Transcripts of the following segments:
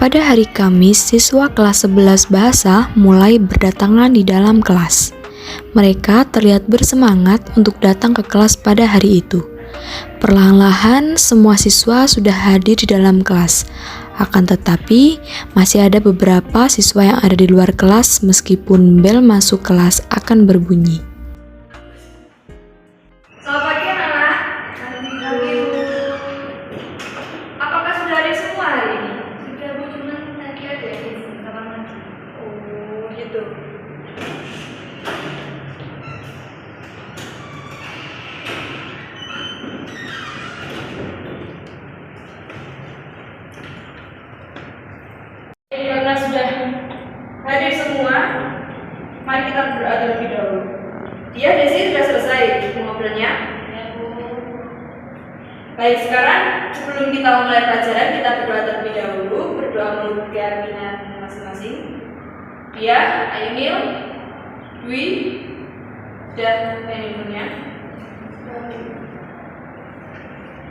Pada hari Kamis, siswa kelas 11 bahasa mulai berdatangan di dalam kelas. Mereka terlihat bersemangat untuk datang ke kelas pada hari itu. Perlahan-lahan semua siswa sudah hadir di dalam kelas. Akan tetapi, masih ada beberapa siswa yang ada di luar kelas meskipun bel masuk kelas akan berbunyi. Selamat pagi anak-anak. Pagi Bu. Apakah sudah ada semua hari ini? Sudah Bu, cuman tadi ada di kamar mandi. Oh gitu. Karena sudah hadir semua, mari kita berdoa terlebih dahulu. Dia Desi sudah selesai ngobrolnya. Baik, sekarang sebelum kita mulai pelajaran, kita berdoa terlebih dahulu. Berdoa menurut keyakinan masing-masing. Dia, Ainil, Dwi, dan handphonenya.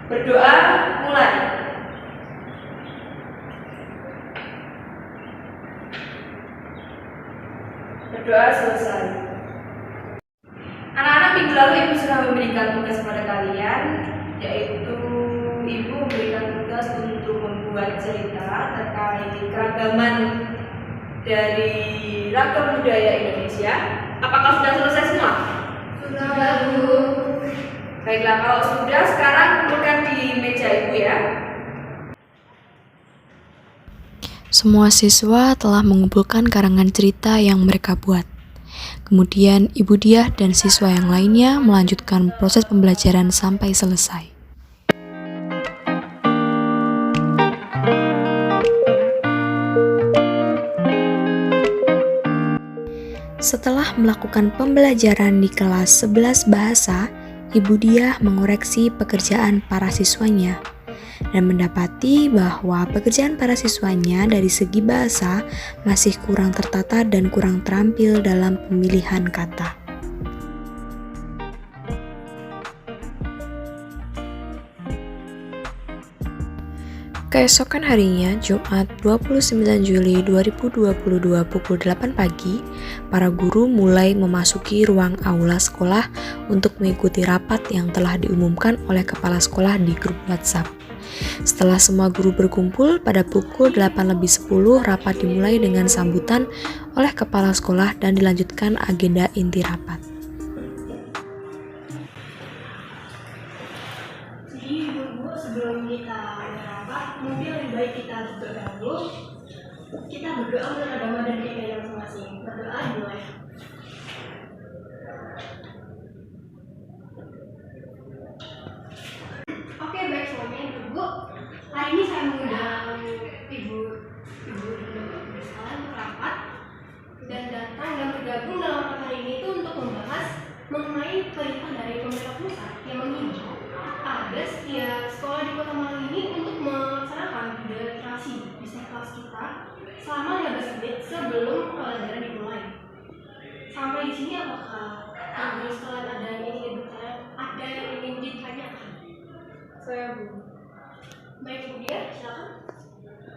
Berdoa mulai. Berdoa selesai. Anak-anak, minggu lalu Ibu sudah memberikan tugas kepada kalian, yaitu Ibu memberikan tugas untuk membuat cerita terkait keragaman dari ragam budaya Indonesia. Apakah sudah selesai semua? Sudah, Bu. Baiklah, kalau sudah, sekarang kumpulkan di meja Ibu ya. Semua siswa telah mengumpulkan karangan cerita yang mereka buat. Kemudian Ibu Diah dan siswa yang lainnya melanjutkan proses pembelajaran sampai selesai. Setelah melakukan pembelajaran di kelas 11 bahasa, Ibu Diah mengoreksi pekerjaan para siswanya dan mendapati bahwa pekerjaan para siswanya dari segi bahasa masih kurang tertata dan kurang terampil dalam pemilihan kata. Keesokan harinya, Jumat 29 Juli 2022 pukul 8 pagi, para guru mulai memasuki ruang aula sekolah untuk mengikuti rapat yang telah diumumkan oleh kepala sekolah di grup WhatsApp. Setelah semua guru berkumpul, pada pukul 8:10 rapat dimulai dengan sambutan oleh kepala sekolah dan dilanjutkan agenda inti rapat. Jadi Ibu, sebelum kita rapat, mungkin lebih baik kita berdoa dulu. Kita berdoa menurut agama dan keyakinan masing-masing. Berdoa dimulai. Oke, baik semuanya Ibu. Hari ini saya mengundang Ibu sekalian untuk rapat dan datang dan bergabung dalam rapat hari ini itu untuk membahas mengenai perintah dari pemerintah pusat yang mengimbau agar setiap sekolah di Kota Malang ini untuk melaksanakan budaya literasi di kelas kita selama 15 menit sebelum pelajaran dimulai. Sampai di sini apakah Ibu sekalian ada yang ingin ditanyakan? Saya Bu. Baik Bu Dia, silakan.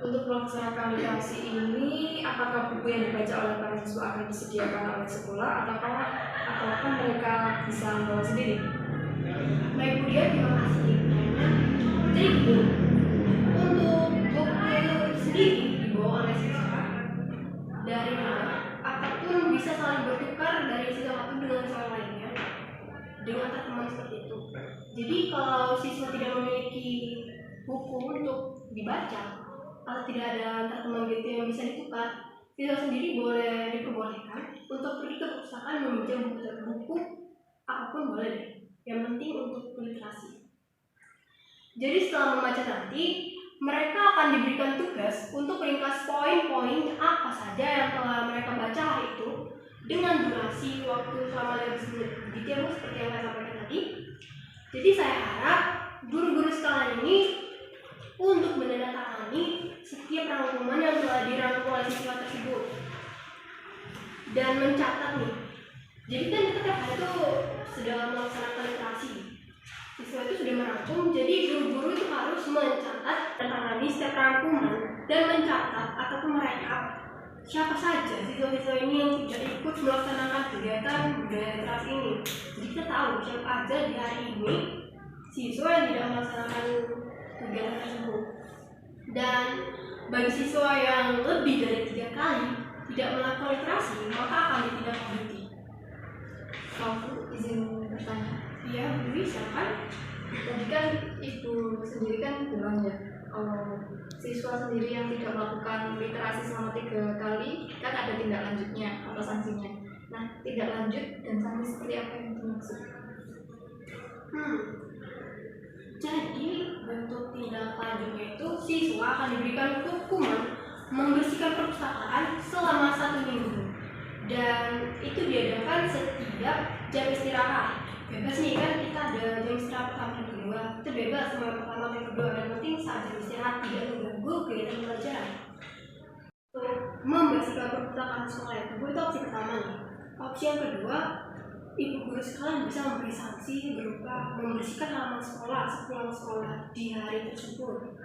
Untuk melaksanakan literasi ini, apakah buku yang dibaca oleh para siswa akan disediakan oleh sekolah ataukah mereka bisa membawa sendiri? Baik Bu Dia, terima kasih. Jadi gini, untuk buku sendiri dibawa oleh siswa dari mana ataupun bisa saling bertukar dari siswa satu dengan siswa lainnya dengan antar teman seperti itu. Jadi kalau siswa tidak memiliki buku untuk dibaca atau tidak ada antar teman gitu yang bisa ditukar, siswa sendiri boleh diperbolehkan untuk pergi ke perpustakaan meminjam buku apapun boleh deh. Yang penting untuk literasi. Jadi setelah membaca nanti, mereka akan diberikan tugas untuk meringkas poin-poin apa saja yang telah mereka baca hari itu dengan durasi waktu selama 15 menit. Gitu ya Bu, seperti yang saya sampaikan tadi. Jadi saya harap guru-guru sekalian ini untuk menandatangani setiap rangkuman yang telah dirangkum oleh siswa tersebut dan mencatat nih. Jadi kan kita tiap hari itu sedang melaksanakan literasi. Siswa itu sudah merangkum, jadi guru-guru itu harus mencatat dan tangani setiap rangkuman dan mencatat ataupun merekap siapa saja siswa-siswa ini yang tidak ikut melaksanakan kegiatan budaya literasi ini. Jadi kita tahu siapa aja di hari ini siswa yang tidak melaksanakan kegiatan tersebut. Dan bagi siswa yang lebih dari 3 kali tidak melakukan literasi, maka akan ditindaklanjuti. Aku izin bertanya. Ya, bisa kan? Tadi kan ibu sendiri kan bilang ya, kalau siswa sendiri yang tidak melakukan literasi selama 3 kali kan ada tindak lanjutnya atau sanksinya. Nah, tindak lanjut dan sanksi seperti apa yang dimaksud? Jadi bentuk tindak lanjutnya itu siswa akan diberikan hukuman membersihkan perpustakaan selama 1 minggu, dan itu diadakan setiap jam istirahat. Bebas nih kan, kita ada jam istirahat pertama dan kedua, itu bebas sama pertama dan kedua, dan penting saat jam istirahat tidak mengganggu kegiatan pelajaran. Untuk membersihkan perpustakaan sekolah itu opsi pertama nih. Opsi yang kedua, ibu guru sekalian bisa memberi sanksi berupa membersihkan halaman sekolah sepulang sekolah di hari tersebut.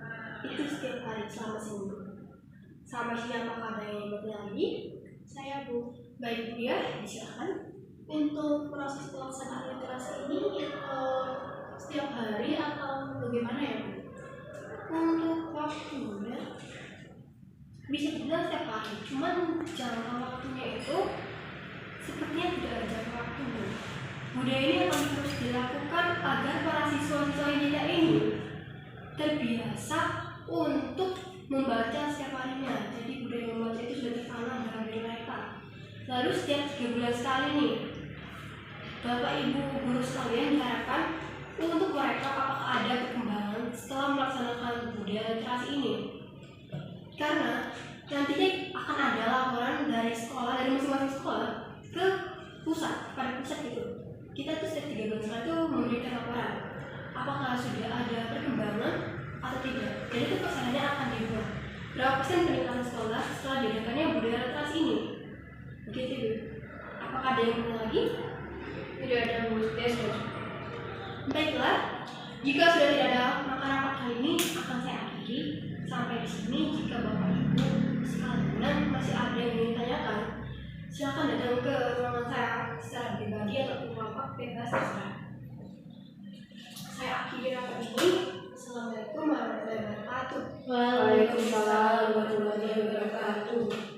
Itu setiap hari selama seminggu. Sampai sini apakah ada yang bertanya lagi? Saya Bu. Baik Bu ya, silakan. Untuk proses pelaksanaan literasi ini setiap hari atau bagaimana ya Bu? Untuk waktunya bisa dibilang setiap hari, cuman jangka waktunya itu sepertinya tidak ada jangka waktu. Budaya ini akan terus dilakukan agar para siswa-siswa kita ini terbiasa untuk membaca setiap harinya. Jadi budaya membaca itu sudah tertanam dalam diri mereka. Lalu setiap 3 bulan sekali nih, Bapak Ibu guru sekalian diharapkan untuk mereka apakah ada perkembangan setelah melaksanakan budaya literasi ini. Karena nantinya akan ada laporan dari sekolah, dari masing-masing sekolah ke pusat, pada pusat gitu. Kita tuh setiap 3 bulan sekali itu memberikan laporan apakah sudah ada perkembangan atau tidak. Jadi itu pesannya akan dibuat berapa persen peningkatan sekolah setelah diadakannya budaya literasi ini. Begitu Bu. Apakah ada yang bertanya lagi? Tidak ada Bu. Baiklah, jika sudah tidak ada maka rapat kali ini akan saya akhiri sampai di sini. Jika Bapak Ibu sekalian masih ada yang ingin ditanyakan, silakan datang ke ruangan saya secara pribadi ataupun rapat bebas terserah. Saya akhiri rapat ini. Assalamualaikum warahmatullahi wabarakatuh. Waalaikumsalam warahmatullahi wabarakatuh.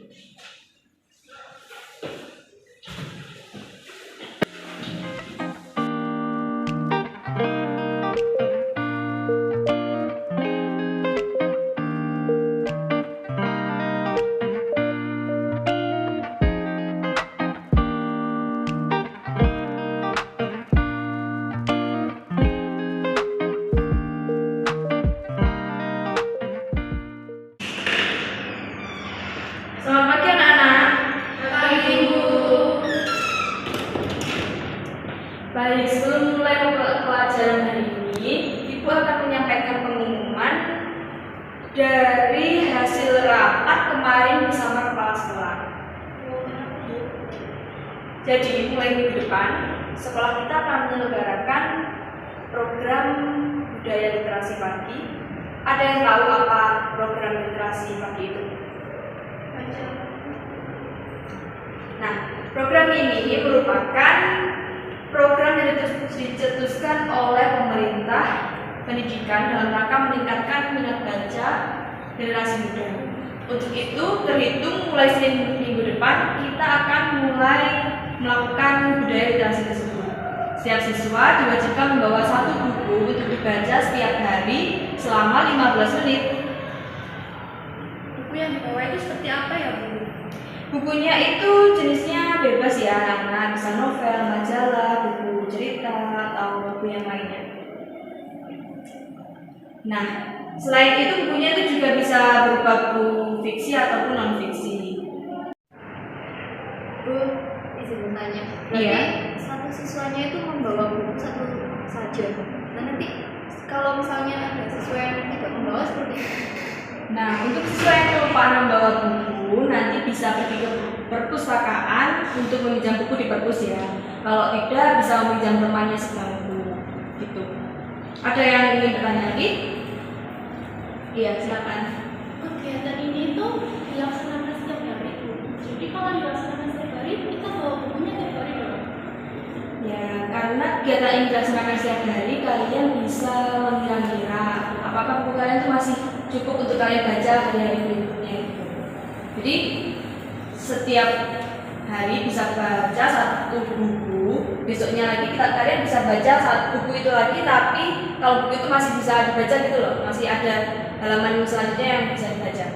Selamat pagi anak-anak. Pagi Bu. Baik, sebelum mulai pelajaran hari ini, Ibu akan menyampaikan pengumuman dari hasil rapat kemarin bersama kepala sekolah. Jadi, mulai minggu depan, sekolah kita akan menyelenggarakan program budaya literasi pagi. Ada yang tahu apa program literasi pagi itu? Nah, program ini merupakan program yang dicetuskan oleh pemerintah pendidikan dalam rangka meningkatkan minat baca generasi muda. Untuk itu, terhitung mulai Senin minggu depan, kita akan mulai melakukan budaya literasi tersebut. Setiap siswa diwajibkan membawa 1 buku untuk dibaca setiap hari selama 15 menit. Buku yang dibawa itu seperti apa ya Bu? Bukunya itu jenisnya bebas ya, anak-anak, bisa novel, majalah, buku cerita, atau buku yang lainnya. Nah, selain itu bukunya itu juga bisa berupa buku fiksi ataupun non-fiksi. Bu, izin bertanya. Iya. Satu siswanya itu membawa buku satu saja. Nah, nanti kalau misalnya ada siswa yang tidak membawa seperti itu. Nah, untuk siswa yang kelupaan membawa buku, nanti bisa pergi ke perpustakaan untuk meminjam buku di perpus ya. Kalau tidak, bisa meminjam temannya sebangku. Gitu. Ada yang ingin bertanya lagi? Iya, silakan. Oke, kegiatan ini tuh dilaksanakan setiap hari. Jadi kalau dilaksanakan setiap hari, kita bawa bukunya tiap hari dong. Ya, karena kegiatan ini dilaksanakan setiap hari, kalian bisa mengira-ngira apakah buku kalian itu masih cukup untuk kalian baca hari-hari berikutnya gitu. Jadi setiap hari bisa baca satu buku, besoknya lagi kalian bisa baca satu buku itu lagi, tapi kalau buku itu masih bisa dibaca gitu loh, masih ada halaman selanjutnya yang bisa dibaca.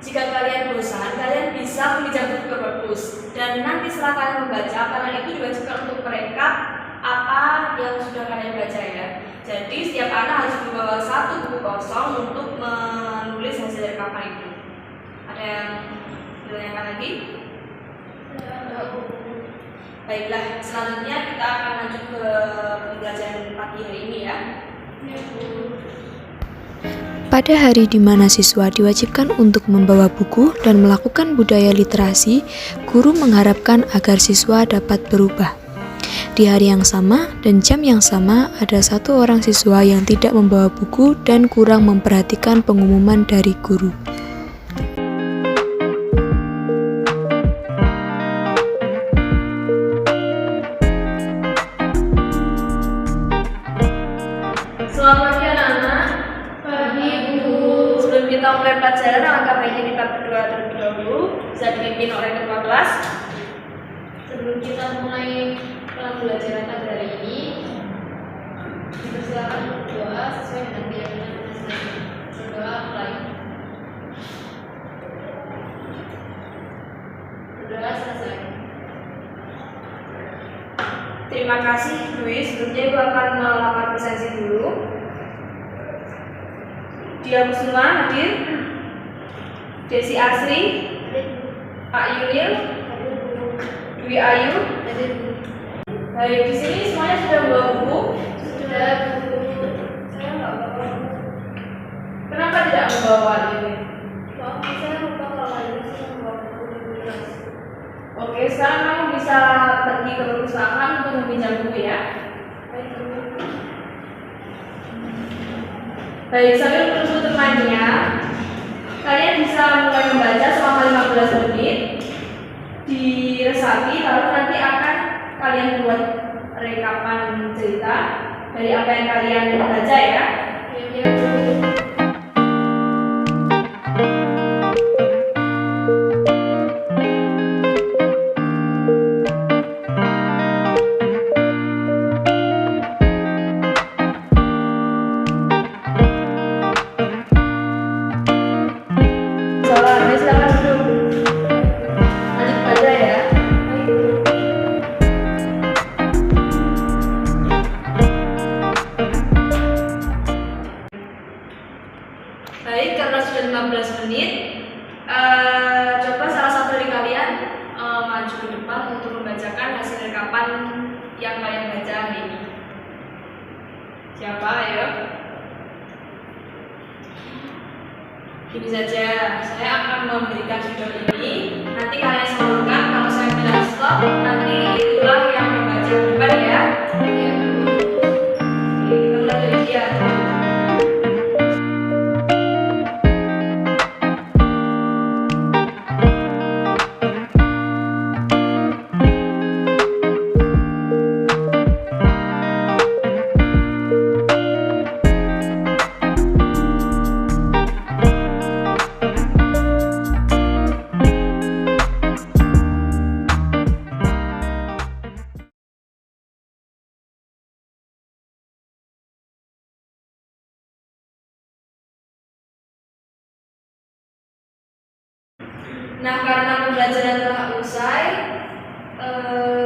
Jika kalian bosan, kalian bisa meminjam buku ke perpus, dan nanti setelah kalian membaca, kalian itu diwajibkan untuk merekap apa yang sudah kalian baca ya. Jadi setiap anak harus membawa satu buku kosong untuk menulis hasil rekapan itu. Ada yang ditanyakan lagi? Baiklah, selanjutnya kita akan lanjut ke pembelajaran pagi hari ini ya. Pada hari di mana siswa diwajibkan untuk membawa buku dan melakukan budaya literasi, guru mengharapkan agar siswa dapat berubah. Di hari yang sama dan jam yang sama, ada satu orang siswa yang tidak membawa buku dan kurang memperhatikan pengumuman dari guru. Selamat pagi anak-anak. Pagi, Bu. Sebelum kita mulai pelajaran, alangkah baiknya kita berdoa terlebih dahulu. Bisa dipimpin oleh ketua kelas. Sebelum kita mulai pembelajaran pada hari ini, dipersilakan berdoa sesuai dengan keyakinan masing-masing. Berdoa mulai. Berdoa selesai. Terima kasih Dwi. Sebelumnya Ibu akan melamar presensi dulu. Dia Kusuma hadir. Desi Asri, Pak Yunil, Dwi Ayu. Baik, di sini semuanya sudah membawa buku. Sudah, Bu. Saya nggak bawa. Kenapa tidak membawa ini? Maaf, saya lupa kalau hari ini saya membawa buku di kelas. Oke, sekarang kamu bisa pergi ke perpustakaan untuk meminjam buku ya. Baik, Bu. Baik, sambil menunggu temannya, kalian bisa mulai membaca selama 15 menit. Diresapi, lalu nanti akan kalian buat rekapan cerita dari apa yang kalian baca ya. Ya, Bu. Soalnya silakan duduk. Lanjut baca ya. Baik, karena sudah 15 menit, coba salah satu dari kalian maju ke depan untuk membacakan hasil rekapan yang kalian baca hari ini. Siapa? Ayo. Gini saja, saya akan memberikan video ini. Nanti kalian salurkan. Kalau saya bilang stop, nanti itulah yang membaca di depan ya. Ya, Bu. Oke, kita mulai dari dia. Nah, karena pembelajaran telah usai,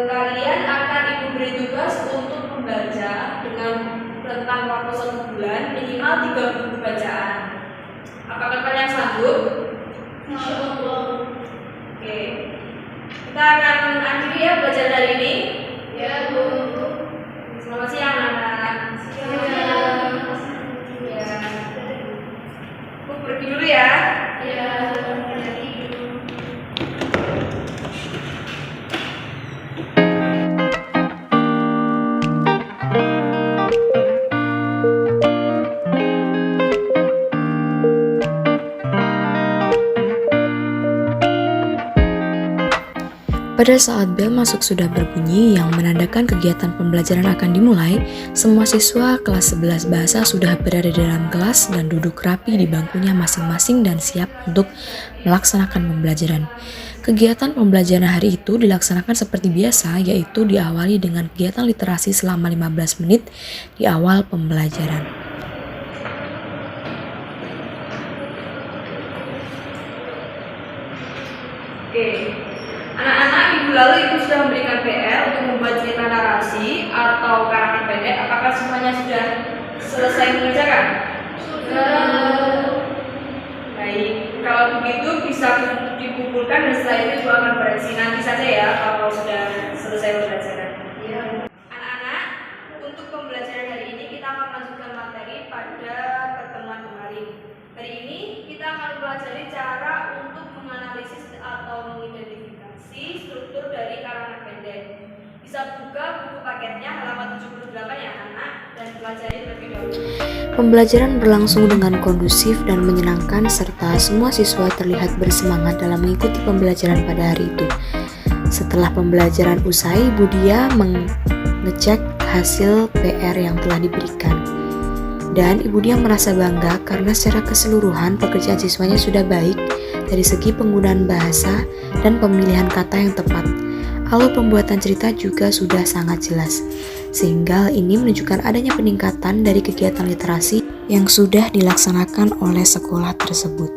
kalian akan Ibu beri tugas untuk membaca dengan rentang waktu 1 bulan minimal 3 buku bacaan. Apakah kalian sanggup? Insya Allah. Oke. Kita akan akhiri ya pelajaran hari ini. Ya, Bu. Selamat siang anak-anak. Ya. Ya. Bu pergi dulu ya. Ya. Pada saat bel masuk sudah berbunyi yang menandakan kegiatan pembelajaran akan dimulai, semua siswa kelas 11 bahasa sudah berada di dalam kelas dan duduk rapi di bangkunya masing-masing dan siap untuk melaksanakan pembelajaran. Kegiatan pembelajaran hari itu dilaksanakan seperti biasa, yaitu diawali dengan kegiatan literasi selama 15 menit di awal pembelajaran. Oke, anak-anak minggu lalu ibu sudah memberikan PR untuk membuat cerita narasi atau karangan pendek. Apakah semuanya sudah selesai mengerjakan? Baik, kalau begitu bisa dikumpulkan dan setelah itu ibu akan bereaksi nanti saja ya kalau sudah selesai pembelajaran. Anak-anak, untuk pembelajaran hari ini kita akan melanjutkan materi pada pertemuan kemarin. Hari ini kita akan mempelajari cara untuk menganalisis atau mengidentifikasi struktur dari karangan pendek. Bisa buka buku paketnya halaman 78 ya anak dan pelajari terlebih dahulu. Pembelajaran berlangsung dengan kondusif dan menyenangkan serta semua siswa terlihat bersemangat dalam mengikuti pembelajaran pada hari itu. Setelah pembelajaran usai, Bu Dia mengecek hasil PR yang telah diberikan. Dan Ibu Dia merasa bangga karena secara keseluruhan pekerjaan siswanya sudah baik dari segi penggunaan bahasa dan pemilihan kata yang tepat. Alur pembuatan cerita juga sudah sangat jelas, sehingga ini menunjukkan adanya peningkatan dari kegiatan literasi yang sudah dilaksanakan oleh sekolah tersebut.